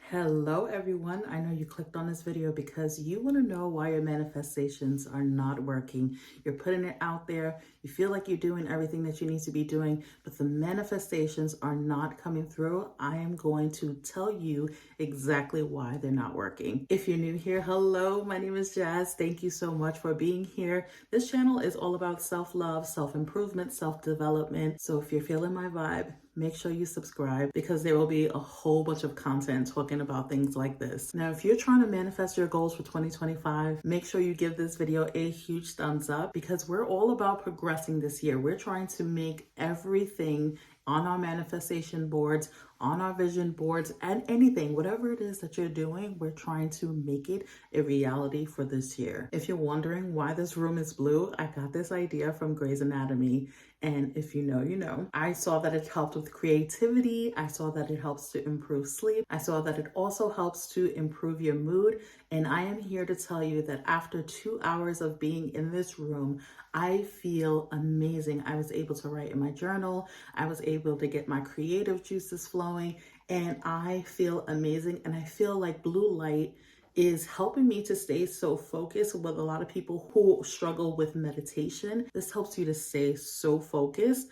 Hello everyone. I know you clicked on this video because you want to know why your manifestations are not working. You're putting it out there. You feel like you're doing everything that you need to be doing, but the manifestations are not coming through. I am going to tell you exactly why they're not working. If you're new here, hello, my name is Jazz. Thank you so much for being here. This channel is all about self-love, self-improvement, self-development. So if you're feeling my vibe, make sure you subscribe because there will be a whole bunch of content talking about things like this. Now, if you're trying to manifest your goals for 2025, make sure you give this video a huge thumbs up because we're all about progressing this year. We're trying to make everything on our manifestation boards, on our vision boards, and anything, whatever it is that you're doing, we're trying to make it a reality for this year. If you're wondering why this room is blue, I got this idea from Grey's Anatomy. And if you know, you know. I saw that it helped with creativity. I saw that it helps to improve sleep. I saw that it also helps to improve your mood. And I am here to tell you that after 2 hours of being in this room, I feel amazing. I was able to write in my journal. I was able to get my creative juices flowing, and I feel amazing. And I feel like blue light is helping me to stay so focused. With a lot of people who struggle with meditation, this helps you to stay so focused.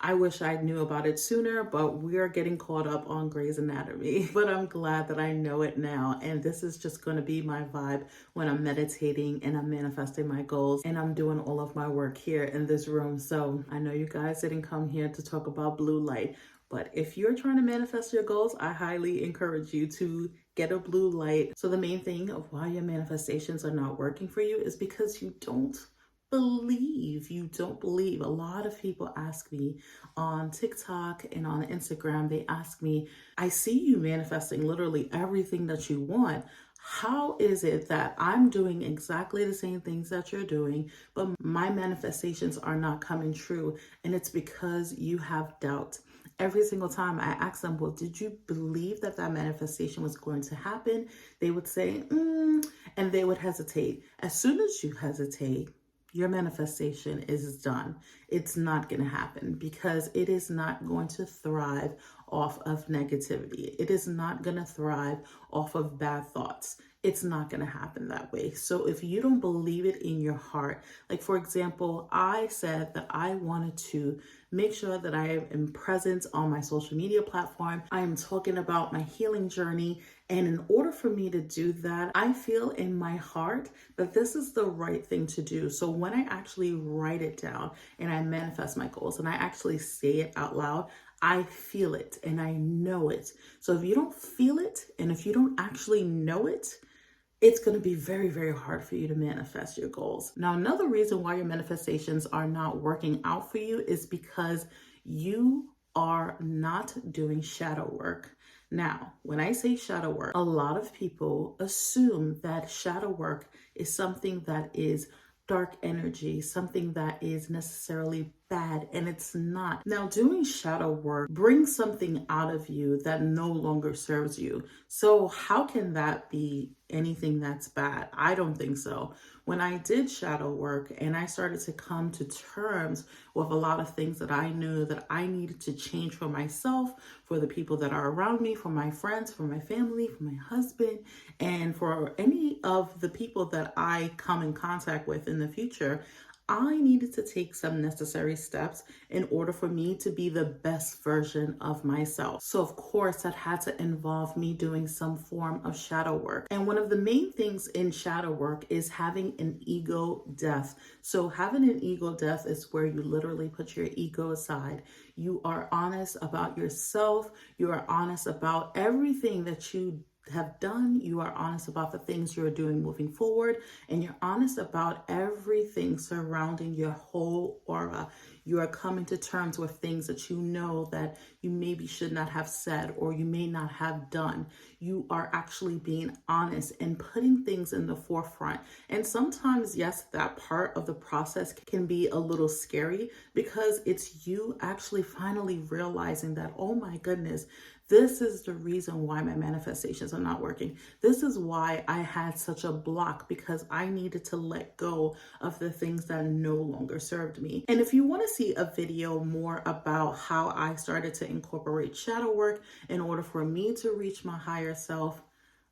I wish I knew about it sooner, but we are getting caught up on Grey's Anatomy. But I'm glad that I know it now. And this is just going to be my vibe when I'm meditating and I'm manifesting my goals and I'm doing all of my work here in this room. So I know you guys didn't come here to talk about blue light, but if you're trying to manifest your goals, I highly encourage you to get a blue light. So the main thing of why your manifestations are not working for you is because you don't believe. You don't believe. A lot of people ask me on TikTok and on Instagram, they ask me, I see you manifesting literally everything that you want. How is it that I'm doing exactly the same things that you're doing, but my manifestations are not coming true? And it's because you have doubt. Every single time I ask them, well, did you believe that that manifestation was going to happen? They would say, and they would hesitate. As soon as you hesitate, your manifestation is done. It's not going to happen because it is not going to thrive off of negativity. It is not going to thrive off of bad thoughts. It's not going to happen that way. So if you don't believe it in your heart, like for example, I said that I wanted to make sure that I am present on my social media platform. I am talking about my healing journey. And in order for me to do that, I feel in my heart that this is the right thing to do. So when I actually write it down and I manifest my goals and I actually say it out loud, I feel it and I know it. So if you don't feel it and if you don't actually know it, it's going to be very, very hard for you to manifest your goals. Now, another reason why your manifestations are not working out for you is because you are not doing shadow work. Now, when I say shadow work, a lot of people assume that shadow work is something that is dark energy, something that is necessarily bad, and it's not. Now, doing shadow work brings something out of you that no longer serves you. So how can that be anything that's bad? I don't think so. When I did shadow work and I started to come to terms with a lot of things that I knew that I needed to change for myself, for the people that are around me, for my friends, for my family, for my husband, and for any of the people that I come in contact with in the future, I needed to take some necessary steps in order for me to be the best version of myself. So of course that had to involve me doing some form of shadow work. And one of the main things in shadow work is having an ego death. So having an ego death is where you literally put your ego aside. You are honest about yourself. You are honest about everything that you have done. You are honest about the things you're doing moving forward, and you're honest about everything surrounding your whole aura. You are coming to terms with things that you know that you maybe should not have said or you may not have done. You are actually being honest and putting things in the forefront. And sometimes, yes, that part of the process can be a little scary because it's you actually finally realizing that, oh my goodness, This is the reason why my manifestations are not working. This is why I had such a block, because I needed to let go of the things that no longer served me. And if you want to see a video more about how I started to incorporate shadow work in order for me to reach my higher self,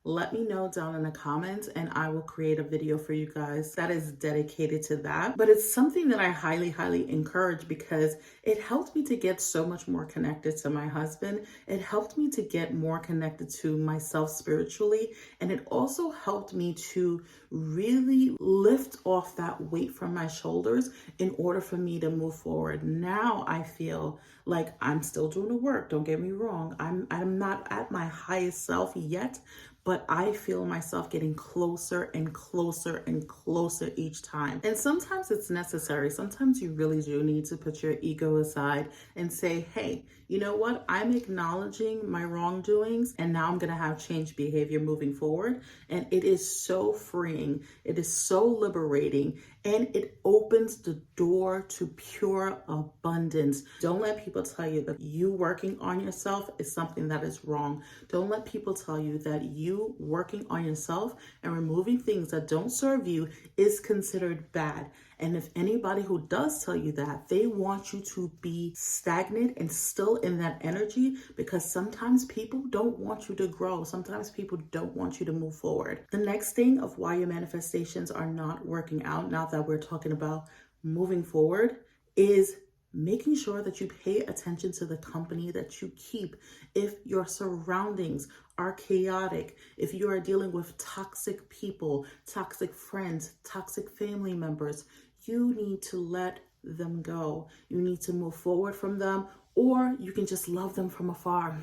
let me know down in the comments and I will create a video for you guys that is dedicated to that. But it's something that I highly, highly encourage because it helped me to get so much more connected to my husband. It helped me to get more connected to myself spiritually. And it also helped me to really lift off that weight from my shoulders in order for me to move forward. Now I feel like I'm still doing the work. Don't get me wrong. I'm not at my highest self yet, but I feel myself getting closer and closer and closer each time. And sometimes it's necessary. Sometimes you really do need to put your ego aside and say, hey, you know what? I'm acknowledging my wrongdoings and now I'm going to have change behavior moving forward. And it is so freeing. It is so liberating. And it opens the door to pure abundance. Don't let people tell you that you working on yourself is something that is wrong. Don't let people tell you that you working on yourself and removing things that don't serve you is considered bad. And if anybody who does tell you that, they want you to be stagnant and still in that energy, because sometimes people don't want you to grow. Sometimes people don't want you to move forward. The next thing of why your manifestations are not working out, now that we're talking about moving forward, is making sure that you pay attention to the company that you keep. If your surroundings are chaotic, if you are dealing with toxic people, toxic friends, toxic family members, you need to let them go. You need to move forward from them, or you can just love them from afar.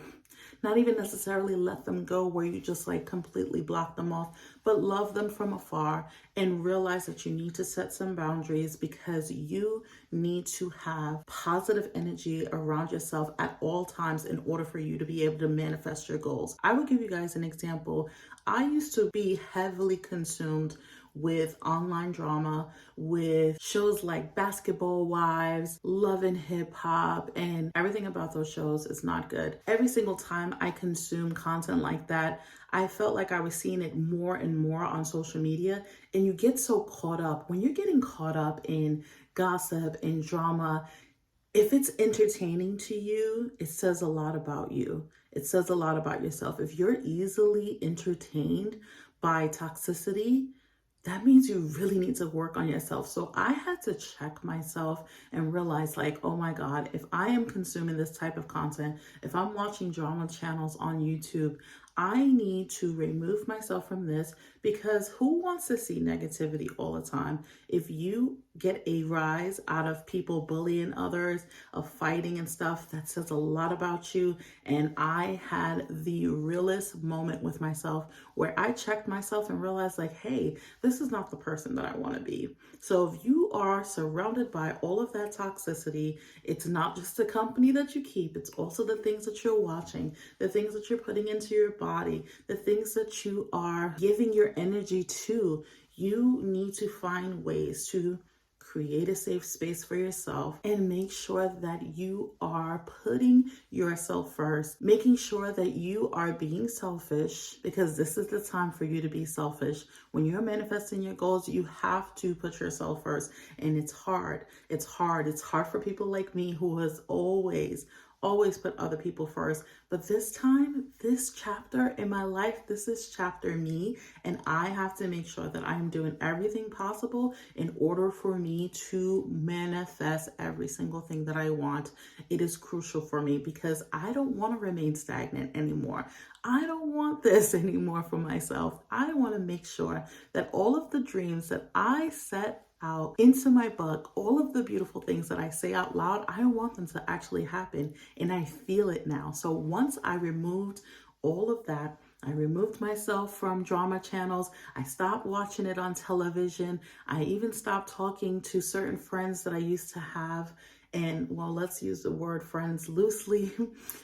Not even necessarily let them go where you just like completely block them off, but love them from afar and realize that you need to set some boundaries, because you need to have positive energy around yourself at all times in order for you to be able to manifest your goals. I will give you guys an example. I used to be heavily consumed with online drama, with shows like Basketball Wives, Love and Hip Hop, and everything about those shows is not good. Every single time I consume content like that, I felt like I was seeing it more and more on social media, and you get so caught up. When you're getting caught up in gossip and drama, if it's entertaining to you, it says a lot about you. It says a lot about yourself. If you're easily entertained by toxicity, that means you really need to work on yourself. So I had to check myself and realize, like, oh my God, if I am consuming this type of content, if I'm watching drama channels on YouTube, I need to remove myself from this, because who wants to see negativity all the time? If you get a rise out of people bullying others, of fighting and stuff, that says a lot about you. And I had the realest moment with myself where I checked myself and realized, like, hey, this is not the person that I want to be. So if you are surrounded by all of that toxicity, it's not just the company that you keep, it's also the things that you're watching, the things that you're putting into your body, the things that you are giving your energy to. You need to find ways to create a safe space for yourself and make sure that you are putting yourself first, making sure that you are being selfish, because this is the time for you to be selfish. When you're manifesting your goals, you have to put yourself first. And it's hard. It's hard. It's hard for people like me who has always put other people first. But this time, this chapter in my life, this is chapter me. And I have to make sure that I'm doing everything possible in order for me to manifest every single thing that I want. It is crucial for me because I don't want to remain stagnant anymore. I don't want this anymore for myself. I want to make sure that all of the dreams that I set out into my book, all of the beautiful things that I say out loud, I want them to actually happen. And I feel it now. So once I removed all of that, I removed myself from drama channels. I stopped watching it on television. I even stopped talking to certain friends that I used to have. And well, let's use the word friends loosely.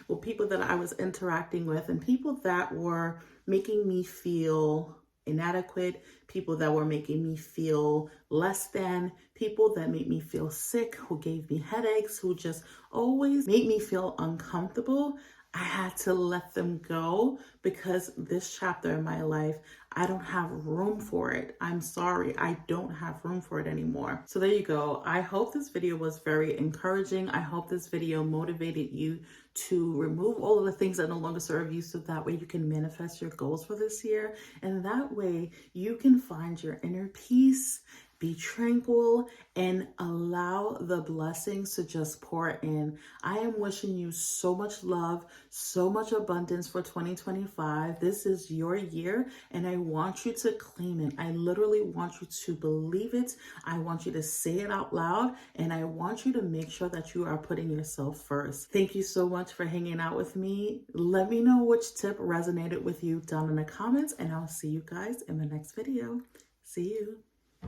Well, people that I was interacting with and people that were making me feel inadequate, people that were making me feel less than, people that made me feel sick, who gave me headaches, who just always made me feel uncomfortable. I had to let them go because this chapter in my life, I don't have room for it. I'm sorry, I don't have room for it anymore. So there you go. I hope this video was very encouraging. I hope this video motivated you to remove all of the things that no longer serve you so that way you can manifest your goals for this year. And that way you can find your inner peace, be tranquil, and allow the blessings to just pour in. I am wishing you so much love, so much abundance for 2025. This is your year, and I want you to claim it. I literally want you to believe it. I want you to say it out loud, and I want you to make sure that you are putting yourself first. Thank you so much for hanging out with me. Let me know which tip resonated with you down in the comments, and I'll see you guys in the next video. See you.